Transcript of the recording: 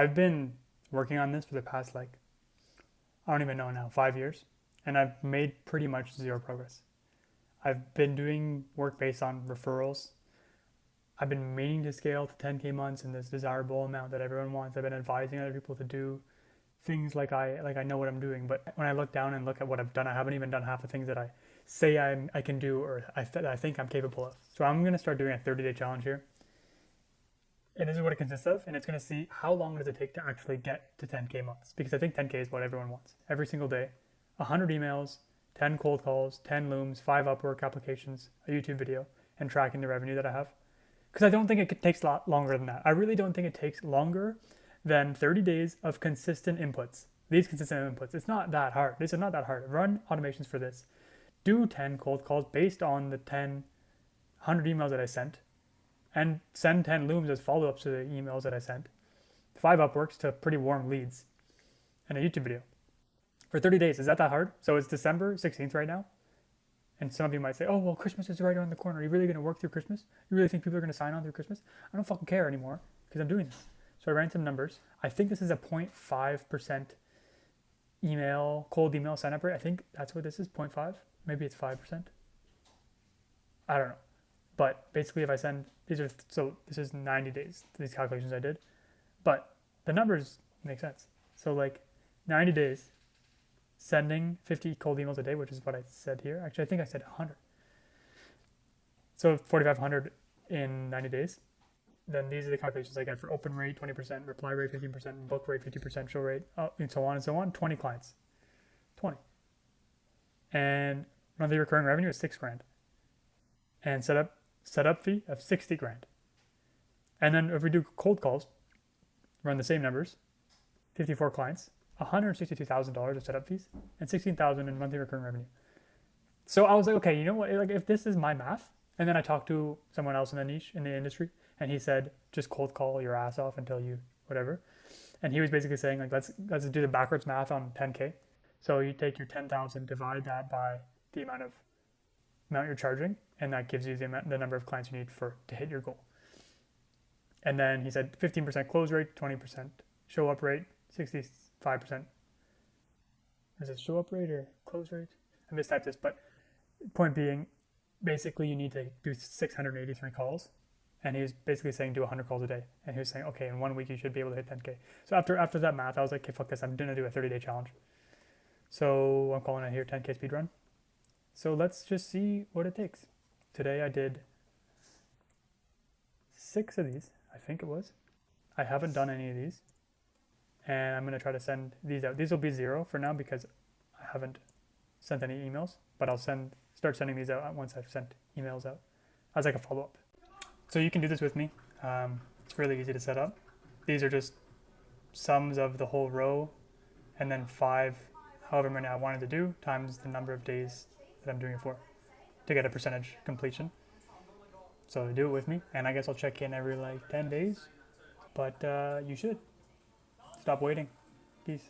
I've been working on this for the past I don't even know now, 5 years, and I've made pretty much zero progress. I've been doing work based on referrals. I've been meaning to scale to 10K months in this desirable amount that everyone wants. I've been advising other people to do things like I know what I'm doing, but when I look down and look at what I've done, I haven't even done half the things that I say I can do or I think I'm capable of. So I'm gonna start doing a 30-day challenge here, and this is what it consists of, and it's gonna see how long does it take to actually get to 10K months, because I think 10K is what everyone wants every single day. 100 emails, 10 cold calls, 10 looms, 5 Upwork applications, a YouTube video, and tracking the revenue that I have. Because I don't think it takes a lot longer than that. I really don't think it takes longer than 30 days of consistent inputs. These consistent inputs. It's not that hard. This is not that hard. Run automations for this. Do 10 cold calls based on the 100 emails that I sent, and send 10 looms as follow-ups to the emails that I sent. 5 Upworks to pretty warm leads, and a YouTube video. For 30 days, is that hard? So it's December 16th right now. And some of you might say, oh, well, Christmas is right around the corner. Are you really going to work through Christmas? You really think people are going to sign on through Christmas? I don't fucking care anymore because I'm doing this. So I ran some numbers. I think this is a 0.5% cold email sign up rate. I think that's what this is, 0.5. Maybe it's 5%. I don't know. But basically if I send, so this is 90 days, these calculations I did. But the numbers make sense. So 90 days, sending 50 cold emails a day, which is what I said here. Actually, I think I said 100. So 4,500 in 90 days. Then these are the calculations I get for open rate, 20%, reply rate, 15%, book rate, 50%, show rate, and so on and so on. 20 clients. 20. And monthly recurring revenue is $6,000. And setup fee of 60 grand. And then if we do cold calls, run the same numbers, 54 clients, $162,000 of setup fees, and $16,000 in monthly recurring revenue. So I was like, okay, you know what? If this is my math, and then I talked to someone else in the niche in the industry, and he said, just cold call your ass off until you whatever. And he was basically saying let's do the backwards math on 10K. So you take your 10,000, divide that by the amount you're charging, and that gives you the number of clients you need to hit your goal. And then he said 15% close rate, 20% show up rate, 65%. Is it show up rate or close rate? I mistyped this, but point being, basically you need to do 683 calls. And he was basically saying do 100 calls a day. And he was saying, okay, in 1 week you should be able to hit 10K. So after that math, I was like, okay, fuck this, I'm gonna do a 30-day challenge. So I'm calling it here 10K speedrun. So let's just see what it takes. Today I did 6 of these, I think it was. I haven't done any of these. And I'm gonna try to send these out. These will be 0 for now because I haven't sent any emails, but I'll start sending these out once I've sent emails out as like a follow-up. So you can do this with me. It's really easy to set up. These are just sums of the whole row and then 5, however many I wanted to do, times the number of days that I'm doing it for to get a percentage completion. So do it with me, and I guess I'll check in every 10 days, but you should. Stop waiting. Peace.